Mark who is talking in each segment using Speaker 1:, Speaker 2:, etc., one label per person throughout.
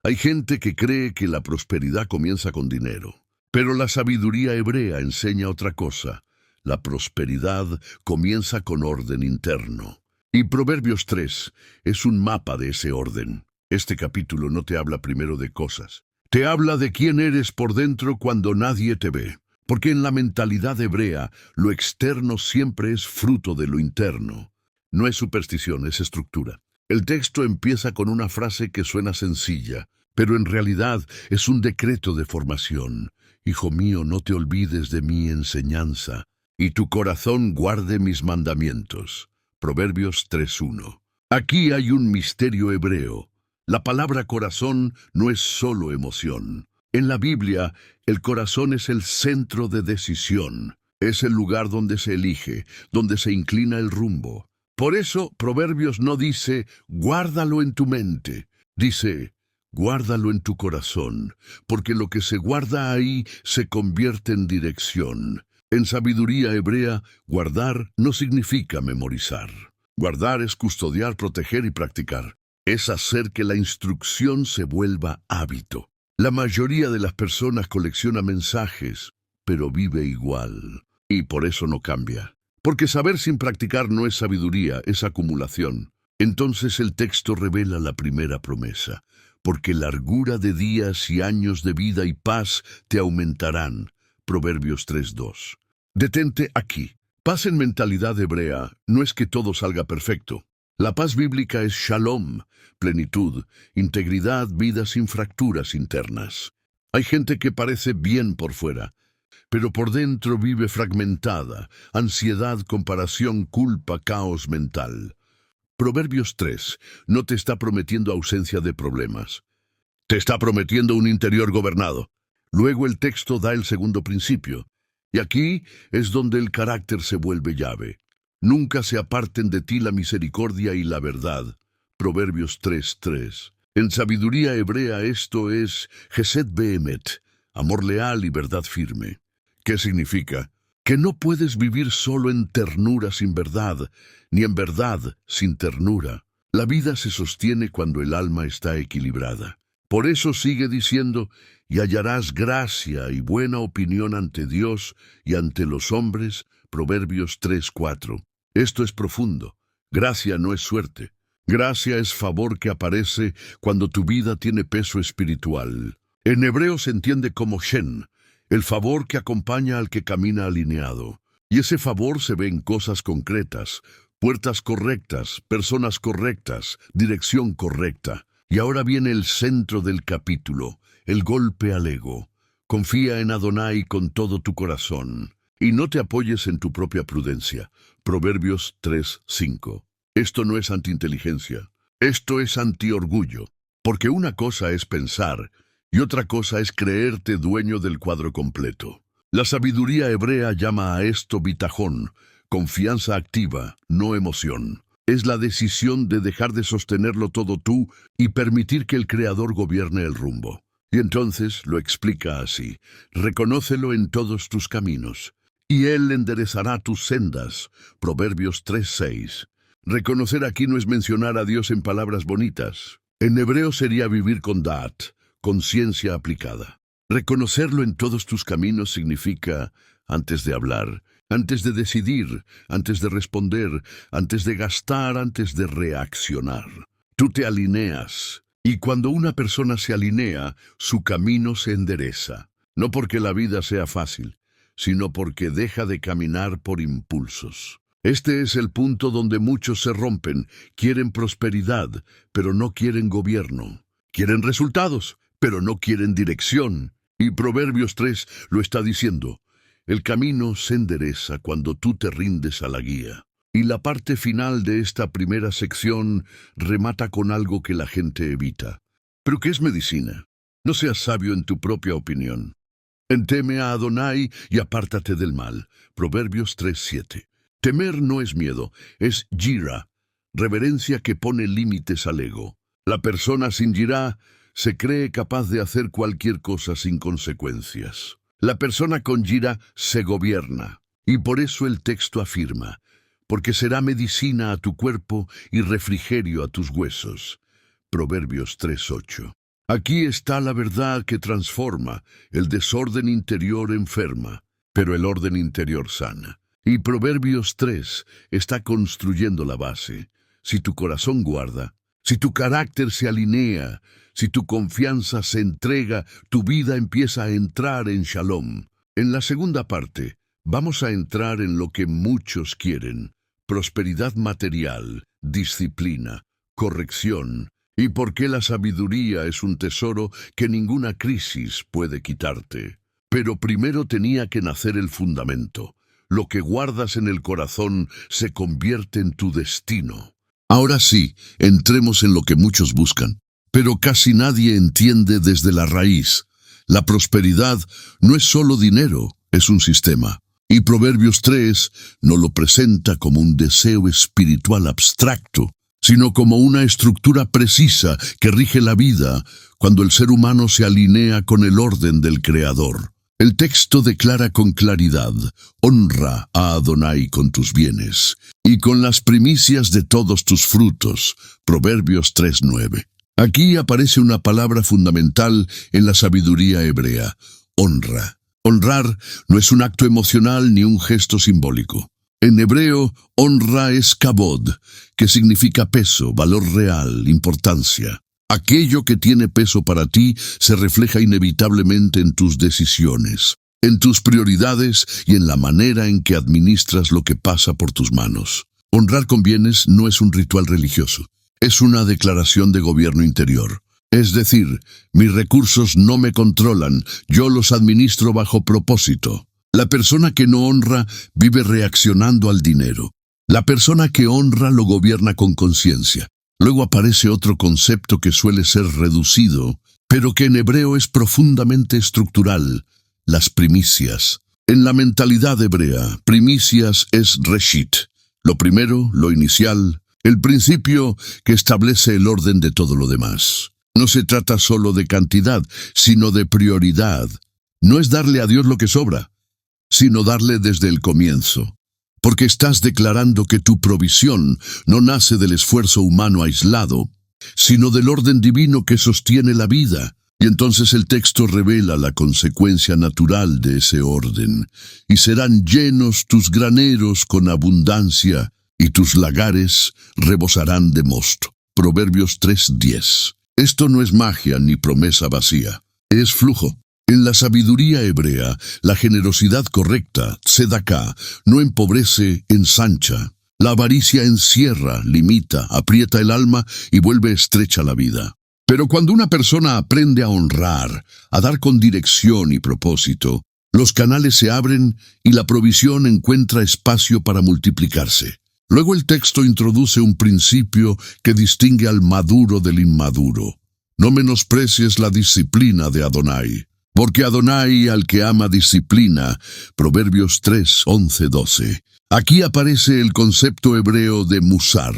Speaker 1: Hay gente que cree que la prosperidad comienza con dinero, pero la sabiduría hebrea enseña otra cosa. La prosperidad comienza con orden interno. Y Proverbios 3 es un mapa de ese orden. Este capítulo no te habla primero de cosas. Te habla de quién eres por dentro cuando nadie te ve. Porque en la mentalidad hebrea, lo externo siempre es fruto de lo interno. No es superstición, es estructura. El texto empieza con una frase que suena sencilla, pero en realidad es un decreto de formación. Hijo mío, no te olvides de mi enseñanza, y tu corazón guarde mis mandamientos. Proverbios 3:1. Aquí hay un misterio hebreo. La palabra corazón no es solo emoción. En la Biblia, el corazón es el centro de decisión. Es el lugar donde se elige, donde se inclina el rumbo. Por eso, Proverbios no dice, guárdalo en tu mente. Dice, guárdalo en tu corazón, porque lo que se guarda ahí se convierte en dirección. En sabiduría hebrea, guardar no significa memorizar. Guardar es custodiar, proteger y practicar. Es hacer que la instrucción se vuelva hábito. La mayoría de las personas colecciona mensajes, pero vive igual. Y por eso no cambia. Porque saber sin practicar no es sabiduría, es acumulación. Entonces el texto revela la primera promesa. Porque largura de días y años de vida y paz te aumentarán. Proverbios 3:2. Detente aquí. Paz en mentalidad hebrea no es que todo salga perfecto. La paz bíblica es shalom, plenitud, integridad, vida sin fracturas internas. Hay gente que parece bien por fuera, pero por dentro vive fragmentada, ansiedad, comparación, culpa, caos mental. Proverbios 3 no te está prometiendo ausencia de problemas. Te está prometiendo un interior gobernado. Luego el texto da el segundo principio. Y aquí es donde el carácter se vuelve llave. Nunca se aparten de ti la misericordia y la verdad. Proverbios 3:3. En sabiduría hebrea esto es Hesed Behemet, amor leal y verdad firme. ¿Qué significa? Que no puedes vivir solo en ternura sin verdad, ni en verdad sin ternura. La vida se sostiene cuando el alma está equilibrada. Por eso sigue diciendo, y hallarás gracia y buena opinión ante Dios y ante los hombres. Proverbios 3:4. Esto es profundo. Gracia no es suerte. Gracia es favor que aparece cuando tu vida tiene peso espiritual. En hebreo se entiende como shen, el favor que acompaña al que camina alineado. Y ese favor se ve en cosas concretas, puertas correctas, personas correctas, dirección correcta. Y ahora viene el centro del capítulo, el golpe al ego. Confía en Adonai con todo tu corazón. Y no te apoyes en tu propia prudencia. Proverbios 3:5. Esto no es antiinteligencia. Esto es antiorgullo. Porque una cosa es pensar y otra cosa es creerte dueño del cuadro completo. La sabiduría hebrea llama a esto bitajón, confianza activa, no emoción. Es la decisión de dejar de sostenerlo todo tú y permitir que el Creador gobierne el rumbo. Y entonces lo explica así: reconócelo en todos tus caminos, y Él enderezará tus sendas. Proverbios 3:6. Reconocer aquí no es mencionar a Dios en palabras bonitas. En hebreo sería vivir con da'at, conciencia aplicada. Reconocerlo en todos tus caminos significa, antes de hablar, antes de decidir, antes de responder, antes de gastar, antes de reaccionar. Tú te alineas, y cuando una persona se alinea, su camino se endereza. No porque la vida sea fácil, sino porque deja de caminar por impulsos. Este es el punto donde muchos se rompen. Quieren prosperidad, pero no quieren gobierno. Quieren resultados, pero no quieren dirección. Y Proverbios 3 lo está diciendo. El camino se endereza cuando tú te rindes a la guía. Y la parte final de esta primera sección remata con algo que la gente evita. ¿Pero qué es medicina? No seas sabio en tu propia opinión. Teme a Adonai y apártate del mal. Proverbios 3:7. Temer no es miedo, es yira, reverencia que pone límites al ego. La persona sin yirá se cree capaz de hacer cualquier cosa sin consecuencias. La persona con yirá se gobierna, y por eso el texto afirma, porque será medicina a tu cuerpo y refrigerio a tus huesos. Proverbios 3:8. Aquí está la verdad que transforma. El desorden interior enferma, pero el orden interior sana. Y Proverbios 3 está construyendo la base. Si tu corazón guarda, si tu carácter se alinea, si tu confianza se entrega, tu vida empieza a entrar en Shalom. En la segunda parte, vamos a entrar en lo que muchos quieren: prosperidad material, disciplina, corrección, y por qué la sabiduría es un tesoro que ninguna crisis puede quitarte. Pero primero tenía que nacer el fundamento. Lo que guardas en el corazón se convierte en tu destino. Ahora sí, entremos en lo que muchos buscan, pero casi nadie entiende desde la raíz. La prosperidad no es solo dinero, es un sistema. Y Proverbios 3 no lo presenta como un deseo espiritual abstracto, sino como una estructura precisa que rige la vida cuando el ser humano se alinea con el orden del Creador. El texto declara con claridad: honra a Adonai con tus bienes y con las primicias de todos tus frutos. Proverbios 3:9. Aquí aparece una palabra fundamental en la sabiduría hebrea: honra. Honrar no es un acto emocional ni un gesto simbólico. En hebreo, honra es kabod, que significa peso, valor real, importancia. Aquello que tiene peso para ti se refleja inevitablemente en tus decisiones, en tus prioridades y en la manera en que administras lo que pasa por tus manos. Honrar con bienes no es un ritual religioso, es una declaración de gobierno interior. Es decir, mis recursos no me controlan, yo los administro bajo propósito. La persona que no honra vive reaccionando al dinero. La persona que honra lo gobierna con conciencia. Luego aparece otro concepto que suele ser reducido, pero que en hebreo es profundamente estructural: las primicias. En la mentalidad hebrea, primicias es reshit, lo primero, lo inicial, el principio que establece el orden de todo lo demás. No se trata solo de cantidad, sino de prioridad. No es darle a Dios lo que sobra, sino darle desde el comienzo. Porque estás declarando que tu provisión no nace del esfuerzo humano aislado, sino del orden divino que sostiene la vida. Y entonces el texto revela la consecuencia natural de ese orden: y serán llenos tus graneros con abundancia, y tus lagares rebosarán de mosto. Proverbios 3:10. Esto no es magia ni promesa vacía, es flujo. En la sabiduría hebrea, la generosidad correcta, tzedaká, no empobrece, ensancha. La avaricia encierra, limita, aprieta el alma y vuelve estrecha la vida. Pero cuando una persona aprende a honrar, a dar con dirección y propósito, los canales se abren y la provisión encuentra espacio para multiplicarse. Luego el texto introduce un principio que distingue al maduro del inmaduro: no menosprecies la disciplina de Adonai, porque Adonai al que ama disciplina. Proverbios 3:11-12. Aquí aparece el concepto hebreo de musar,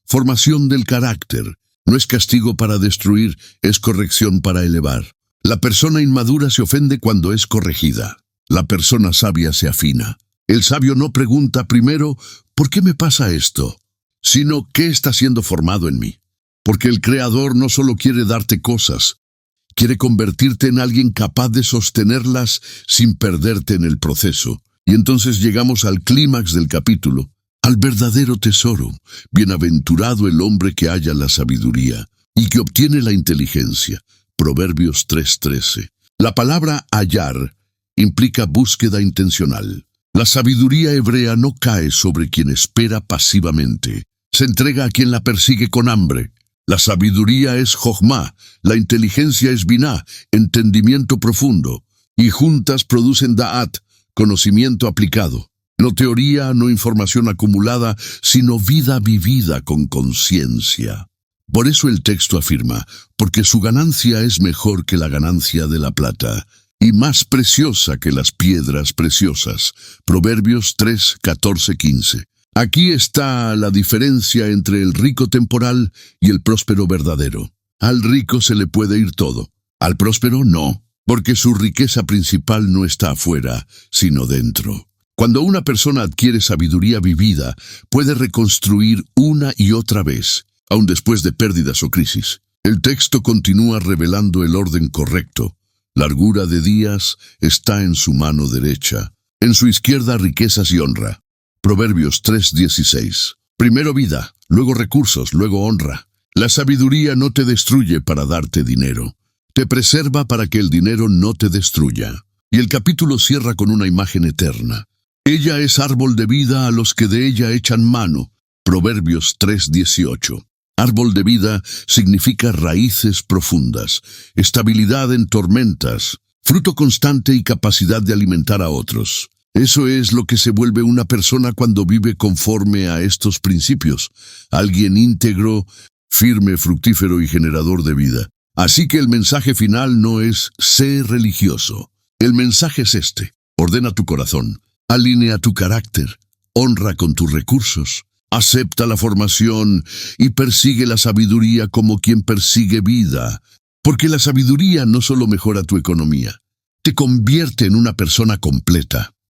Speaker 1: formación del carácter. No es castigo para destruir, es corrección para elevar. La persona inmadura se ofende cuando es corregida. La persona sabia se afina. El sabio no pregunta primero ¿por qué me pasa esto?, sino ¿qué está siendo formado en mí? Porque el Creador no solo quiere darte cosas, quiere convertirte en alguien capaz de sostenerlas sin perderte en el proceso. Y entonces llegamos al clímax del capítulo, al verdadero tesoro. Bienaventurado el hombre que halla la sabiduría y que obtiene la inteligencia. Proverbios 3:13. La palabra hallar implica búsqueda intencional. La sabiduría hebrea no cae sobre quien espera pasivamente, se entrega a quien la persigue con hambre. La sabiduría es jochma, la inteligencia es biná, entendimiento profundo, y juntas producen da'at, conocimiento aplicado. No teoría, no información acumulada, sino vida vivida con conciencia. Por eso el texto afirma: porque su ganancia es mejor que la ganancia de la plata, y más preciosa que las piedras preciosas. Proverbios 3:14-15. Aquí está la diferencia entre el rico temporal y el próspero verdadero. Al rico se le puede ir todo, al próspero no, porque su riqueza principal no está afuera, sino dentro. Cuando una persona adquiere sabiduría vivida, puede reconstruir una y otra vez, aun después de pérdidas o crisis. El texto continúa revelando el orden correcto. Largura de días está en su mano derecha, en su izquierda riquezas y honra. Proverbios 3:16. Primero vida, luego recursos, luego honra. La sabiduría no te destruye para darte dinero. Te preserva para que el dinero no te destruya. Y el capítulo cierra con una imagen eterna. Ella es árbol de vida a los que de ella echan mano. Proverbios 3:18. Árbol de vida significa raíces profundas, estabilidad en tormentas, fruto constante y capacidad de alimentar a otros. Eso es lo que se vuelve una persona cuando vive conforme a estos principios. Alguien íntegro, firme, fructífero y generador de vida. Así que el mensaje final no es sé religioso. El mensaje es este: ordena tu corazón, alinea tu carácter, honra con tus recursos, acepta la formación y persigue la sabiduría como quien persigue vida. Porque la sabiduría no solo mejora tu economía, te convierte en una persona completa.